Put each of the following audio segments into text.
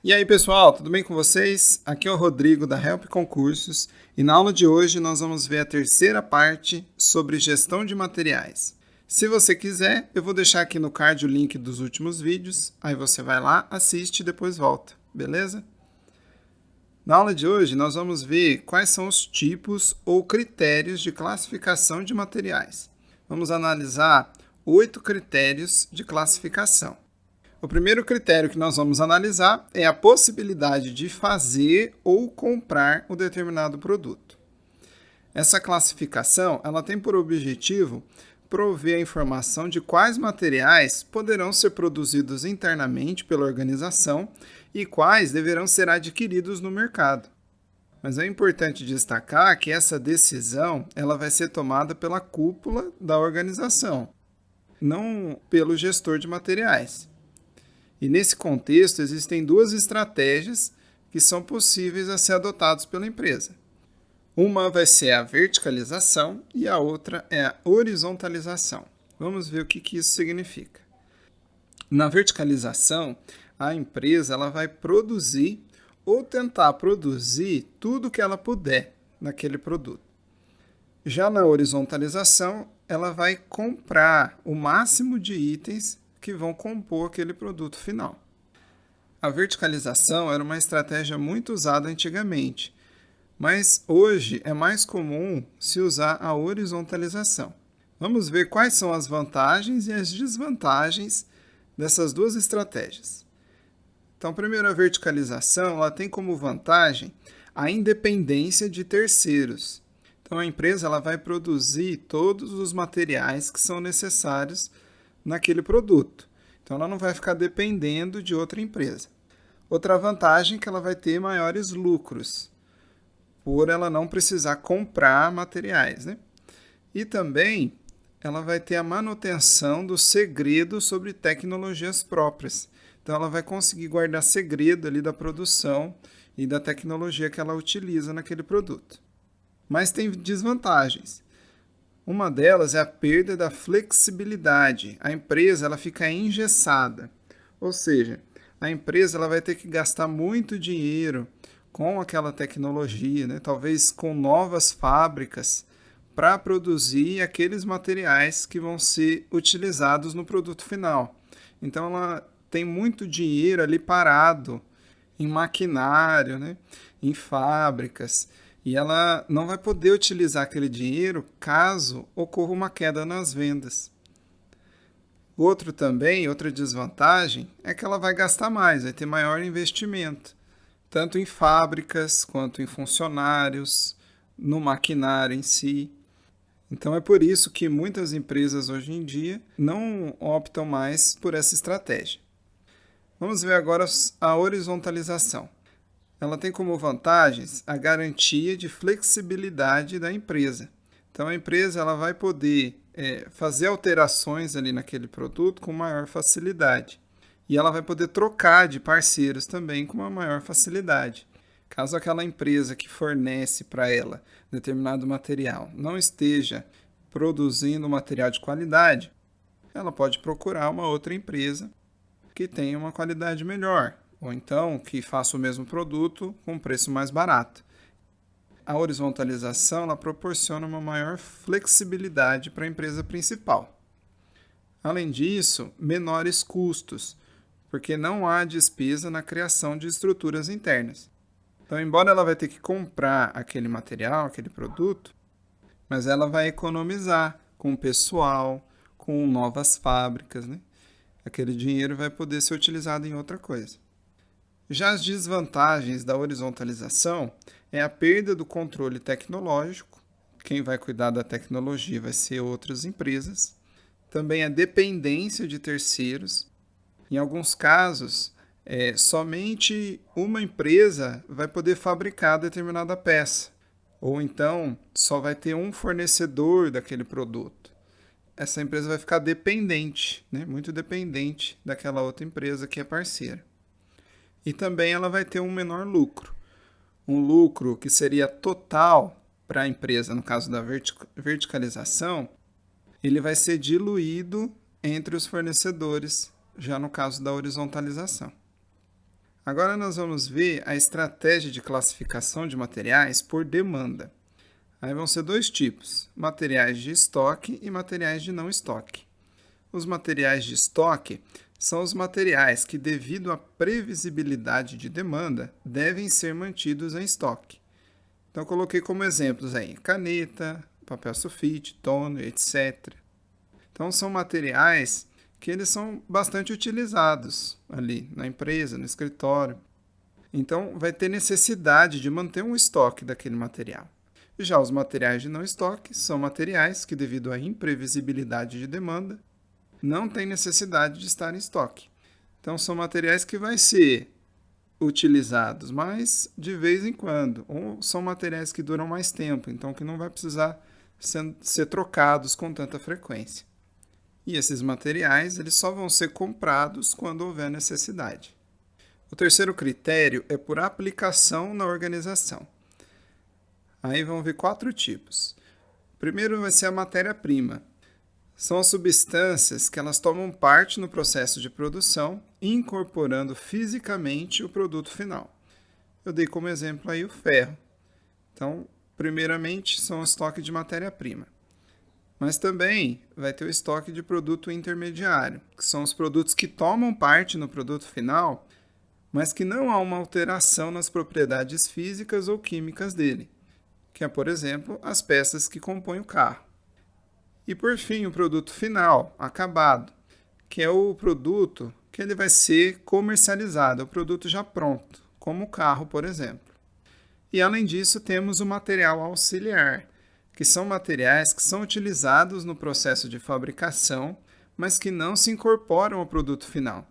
E aí pessoal, tudo bem com vocês? Aqui é o Rodrigo da Help Concursos e na aula de hoje nós vamos ver a terceira parte sobre gestão de materiais. Se você quiser, eu vou deixar aqui no card o link dos últimos vídeos, aí você vai lá, assiste e depois volta, beleza? Na aula de hoje nós vamos ver quais são os tipos ou critérios de classificação de materiais. Vamos analisar 8 critérios de classificação. O primeiro critério que nós vamos analisar é a possibilidade de fazer ou comprar um determinado produto. Essa classificação ela tem por objetivo prover a informação de quais materiais poderão ser produzidos internamente pela organização e quais deverão ser adquiridos no mercado. Mas é importante destacar que essa decisão ela vai ser tomada pela cúpula da organização, não pelo gestor de materiais. E nesse contexto existem duas estratégias que são possíveis a ser adotadas pela empresa. Uma vai ser a verticalização e a outra é a horizontalização. Vamos ver o que isso significa. Na verticalização, a empresa ela vai produzir ou tentar produzir tudo que ela puder naquele produto. Já na horizontalização, ela vai comprar o máximo de itens que vão compor aquele produto final. A verticalização era uma estratégia muito usada antigamente, mas hoje é mais comum se usar a horizontalização. Vamos ver quais são as vantagens e as desvantagens dessas duas estratégias. Então, primeiro, a verticalização ela tem como vantagem a independência de terceiros. Então, a empresa ela vai produzir todos os materiais que são necessários naquele produto. Então, ela não vai ficar dependendo de outra empresa. Outra vantagem é que ela vai ter maiores lucros, por ela não precisar comprar materiais, né? E também ela vai ter a manutenção do segredo sobre tecnologias próprias. Então, ela vai conseguir guardar segredo ali da produção e da tecnologia que ela utiliza naquele produto. Mas tem desvantagens. Uma delas é a perda da flexibilidade. A empresa ela fica engessada, ou seja, a empresa ela vai ter que gastar muito dinheiro com aquela tecnologia, né? Talvez com novas fábricas para produzir aqueles materiais que vão ser utilizados no produto final. Então ela tem muito dinheiro ali parado em maquinário, né? Em fábricas. E ela não vai poder utilizar aquele dinheiro caso ocorra uma queda nas vendas. Outra desvantagem, é que ela vai gastar mais, vai ter maior investimento, tanto em fábricas quanto em funcionários, no maquinário em si. Então é por isso que muitas empresas hoje em dia não optam mais por essa estratégia. Vamos ver agora a horizontalização. Ela tem como vantagens a garantia de flexibilidade da empresa. Então, a empresa ela vai poder fazer alterações ali naquele produto com maior facilidade. E ela vai poder trocar de parceiros também com uma maior facilidade. Caso aquela empresa que fornece para ela determinado material não esteja produzindo material de qualidade, ela pode procurar uma outra empresa que tenha uma qualidade melhor, ou então que faça o mesmo produto com um preço mais barato. A horizontalização ela proporciona uma maior flexibilidade para a empresa principal. Além disso, menores custos, porque não há despesa na criação de estruturas internas. Então, embora ela vai ter que comprar aquele material, aquele produto, mas ela vai economizar com pessoal, com novas fábricas, né? Aquele dinheiro vai poder ser utilizado em outra coisa. Já as desvantagens da horizontalização é a perda do controle tecnológico, quem vai cuidar da tecnologia vai ser outras empresas, também a dependência de terceiros. Em alguns casos, somente uma empresa vai poder fabricar determinada peça, ou então só vai ter um fornecedor daquele produto. Essa empresa vai ficar dependente, né? Muito dependente daquela outra empresa que é parceira. E também ela vai ter um menor lucro. Um lucro que seria total para a empresa, no caso da verticalização, ele vai ser diluído entre os fornecedores, já no caso da horizontalização. Agora nós vamos ver a estratégia de classificação de materiais por demanda. Aí vão ser dois tipos, materiais de estoque e materiais de não estoque. Os materiais de estoque são os materiais que, devido à previsibilidade de demanda, devem ser mantidos em estoque. Então, coloquei como exemplos aí caneta, papel sulfite, toner, etc. Então, são materiais que eles são bastante utilizados ali na empresa, no escritório. Então, vai ter necessidade de manter um estoque daquele material. Já os materiais de não estoque são materiais que, devido à imprevisibilidade de demanda, não tem necessidade de estar em estoque. Então, são materiais que vai ser utilizados, mas de vez em quando. Ou são materiais que duram mais tempo, então que não vai precisar ser trocados com tanta frequência. E esses materiais eles só vão ser comprados quando houver necessidade. O terceiro critério é por aplicação na organização. Aí vão ver 4 tipos. O primeiro vai ser a matéria-prima. São as substâncias que elas tomam parte no processo de produção, incorporando fisicamente o produto final. Eu dei como exemplo aí o ferro. Então, primeiramente, são o estoque de matéria-prima. Mas também vai ter o estoque de produto intermediário, que são os produtos que tomam parte no produto final, mas que não há uma alteração nas propriedades físicas ou químicas dele, que é, por exemplo, as peças que compõem o carro. E, por fim, o produto final, acabado, que é o produto que ele vai ser comercializado, é o produto já pronto, como o carro, por exemplo. E, além disso, temos o material auxiliar, que são materiais que são utilizados no processo de fabricação, mas que não se incorporam ao produto final.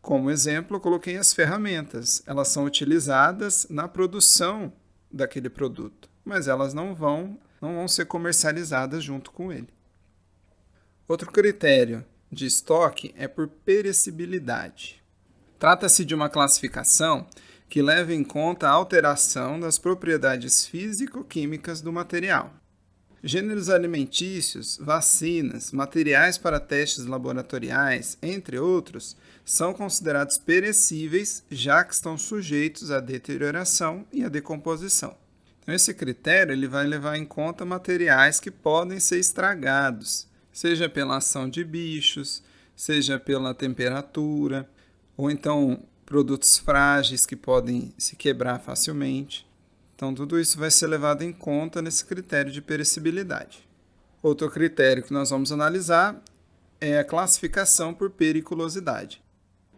Como exemplo, eu coloquei as ferramentas. Elas são utilizadas na produção daquele produto, mas elas não vão ser comercializadas junto com ele. Outro critério de estoque é por perecibilidade. Trata-se de uma classificação que leva em conta a alteração das propriedades físico-químicas do material. Gêneros alimentícios, vacinas, materiais para testes laboratoriais, entre outros, são considerados perecíveis, já que estão sujeitos à deterioração e à decomposição. Então, esse critério ele vai levar em conta materiais que podem ser estragados, seja pela ação de bichos, seja pela temperatura, ou então produtos frágeis que podem se quebrar facilmente. Então, tudo isso vai ser levado em conta nesse critério de perecibilidade. Outro critério que nós vamos analisar é a classificação por periculosidade.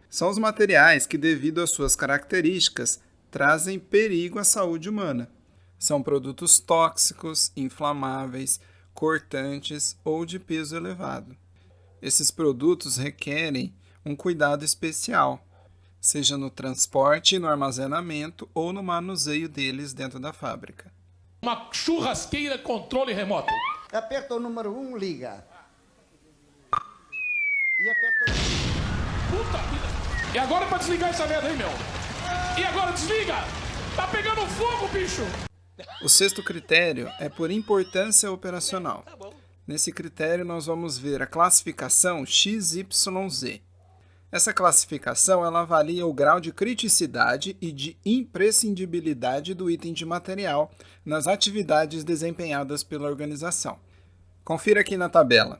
São os materiais que, devido às suas características, trazem perigo à saúde humana. São produtos tóxicos, inflamáveis, cortantes ou de peso elevado. Esses produtos requerem um cuidado especial, seja no transporte, no armazenamento ou no manuseio deles dentro da fábrica. Uma churrasqueira controle remoto. Aperta o número 1, liga. E aperta o... Puta vida. E agora pra desligar essa merda aí, meu? E agora desliga! Tá pegando fogo, bicho! O sexto critério é por importância operacional. Nesse critério nós vamos ver a classificação XYZ. Essa classificação ela avalia o grau de criticidade e de imprescindibilidade do item de material nas atividades desempenhadas pela organização. Confira aqui na tabela.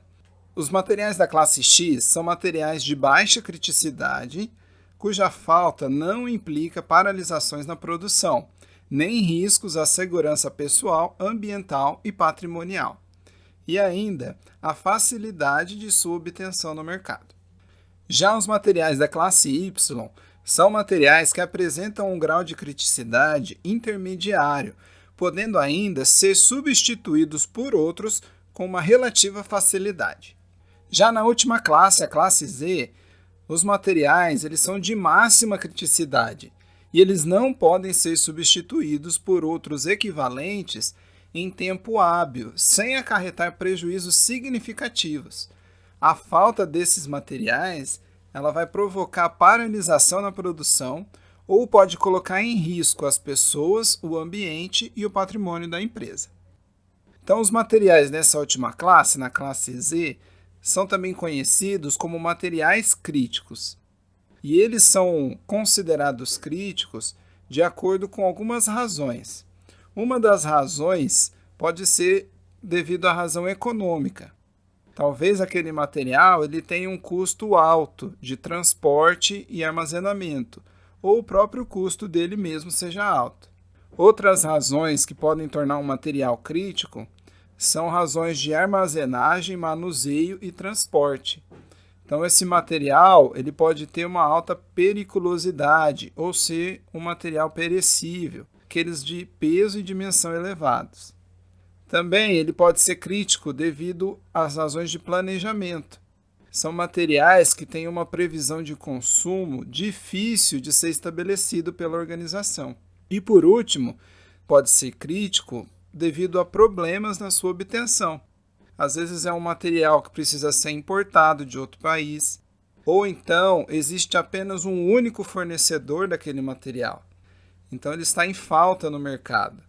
Os materiais da classe X são materiais de baixa criticidade, cuja falta não implica paralisações na produção, nem riscos à segurança pessoal, ambiental e patrimonial. E ainda a facilidade de sua obtenção no mercado. Já os materiais da classe Y são materiais que apresentam um grau de criticidade intermediário, podendo ainda ser substituídos por outros com uma relativa facilidade. Já na última classe, a classe Z, os materiais eles são de máxima criticidade e eles não podem ser substituídos por outros equivalentes em tempo hábil, sem acarretar prejuízos significativos. A falta desses materiais ela vai provocar paralisação na produção ou pode colocar em risco as pessoas, o ambiente e o patrimônio da empresa. Então, os materiais nessa última classe, na classe Z, são também conhecidos como materiais críticos. E eles são considerados críticos de acordo com algumas razões. Uma das razões pode ser devido à razão econômica. Talvez aquele material ele tenha um custo alto de transporte e armazenamento, ou o próprio custo dele mesmo seja alto. Outras razões que podem tornar um material crítico são razões de armazenagem, manuseio e transporte. Então, esse material ele pode ter uma alta periculosidade ou ser um material perecível, aqueles de peso e dimensão elevados. Também ele pode ser crítico devido às razões de planejamento. São materiais que têm uma previsão de consumo difícil de ser estabelecido pela organização. E, por último, pode ser crítico devido a problemas na sua obtenção. Às vezes é um material que precisa ser importado de outro país, ou então existe apenas um único fornecedor daquele material. Então ele está em falta no mercado.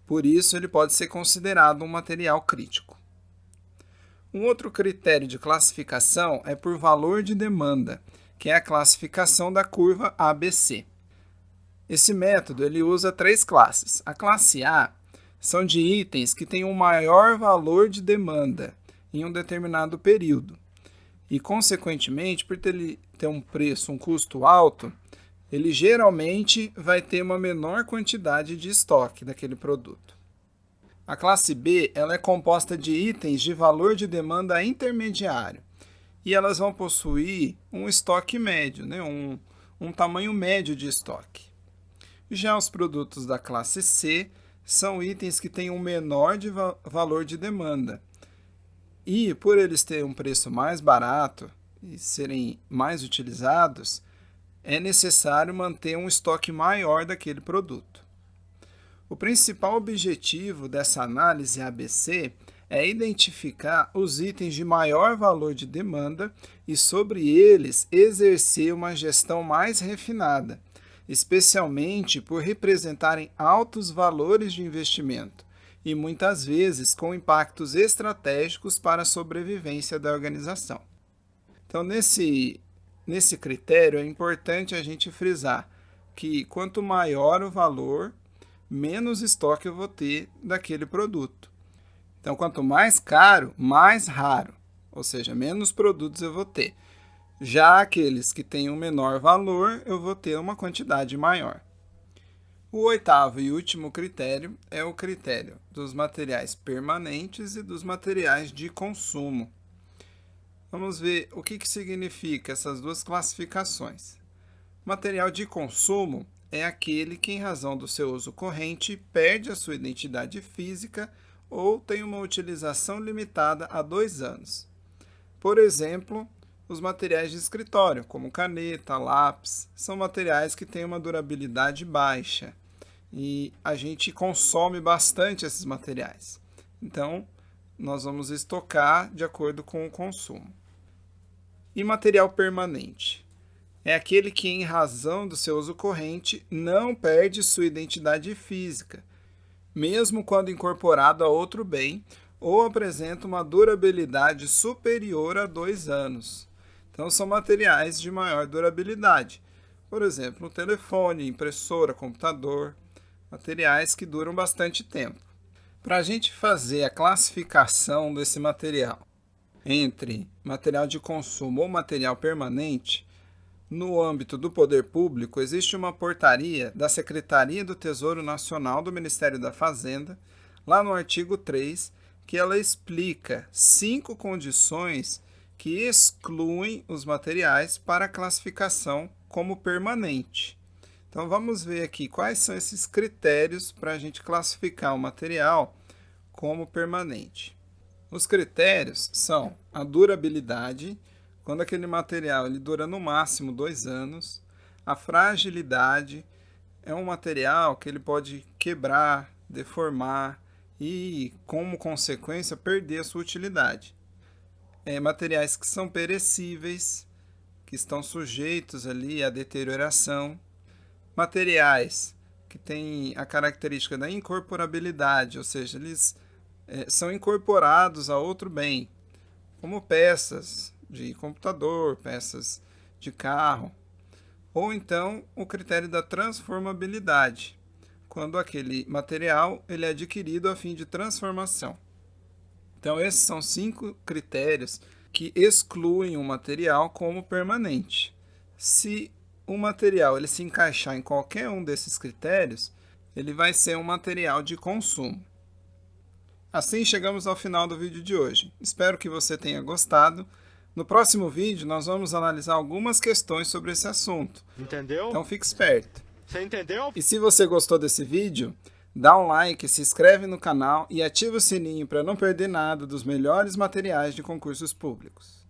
Por isso ele pode ser considerado um material crítico. Um outro critério de classificação é por valor de demanda, que é a classificação da curva ABC. Esse método ele usa 3 classes. A classe A são de itens que têm um maior valor de demanda em um determinado período. E, consequentemente, por ele ter um preço, um custo alto, ele geralmente vai ter uma menor quantidade de estoque daquele produto. A classe B ela é composta de itens de valor de demanda intermediário. E elas vão possuir um estoque médio, né? um tamanho médio de estoque. Já os produtos da classe C são itens que têm um menor valor de demanda. E, por eles terem um preço mais barato e serem mais utilizados, é necessário manter um estoque maior daquele produto. O principal objetivo dessa análise ABC é identificar os itens de maior valor de demanda e, sobre eles, exercer uma gestão mais refinada, especialmente por representarem altos valores de investimento e muitas vezes com impactos estratégicos para a sobrevivência da organização. Então, nesse critério, é importante a gente frisar que quanto maior o valor, menos estoque eu vou ter daquele produto. Então, quanto mais caro, mais raro, ou seja, menos produtos eu vou ter. Já aqueles que têm um menor valor, eu vou ter uma quantidade maior. O 8º e último critério é o critério dos materiais permanentes e dos materiais de consumo. Vamos ver o que significa essas duas classificações. Material de consumo é aquele que, em razão do seu uso corrente, perde a sua identidade física ou tem uma utilização limitada a 2 anos. Por exemplo, os materiais de escritório, como caneta, lápis, são materiais que têm uma durabilidade baixa e a gente consome bastante esses materiais. Então, nós vamos estocar de acordo com o consumo. E material permanente é aquele que, em razão do seu uso corrente, não perde sua identidade física, mesmo quando incorporado a outro bem, ou apresenta uma durabilidade superior a 2 anos. Então, são materiais de maior durabilidade. Por exemplo, telefone, impressora, computador, materiais que duram bastante tempo. Para a gente fazer a classificação desse material entre material de consumo ou material permanente, no âmbito do poder público, existe uma portaria da Secretaria do Tesouro Nacional do Ministério da Fazenda, lá no artigo 3, que ela explica 5 condições que excluem os materiais para a classificação como permanente. Então, vamos ver aqui quais são esses critérios para a gente classificar o material como permanente. Os critérios são a durabilidade, quando aquele material ele dura no máximo 2 anos, a fragilidade, é um material que ele pode quebrar, deformar e, como consequência, perder a sua utilidade. Materiais que são perecíveis, que estão sujeitos ali à deterioração, materiais que têm a característica da incorporabilidade, ou seja, eles são incorporados a outro bem, como peças de computador, peças de carro. ou então o critério da transformabilidade, quando aquele material ele é adquirido a fim de transformação. Então, esses são 5 critérios que excluem o material como permanente. Se o material ele se encaixar em qualquer um desses critérios, ele vai ser um material de consumo. Assim, chegamos ao final do vídeo de hoje. Espero que você tenha gostado. No próximo vídeo, nós vamos analisar algumas questões sobre esse assunto. Entendeu? Então, fique esperto. Você entendeu? E se você gostou desse vídeo, dá um like, se inscreve no canal e ativa o sininho para não perder nada dos melhores materiais de concursos públicos.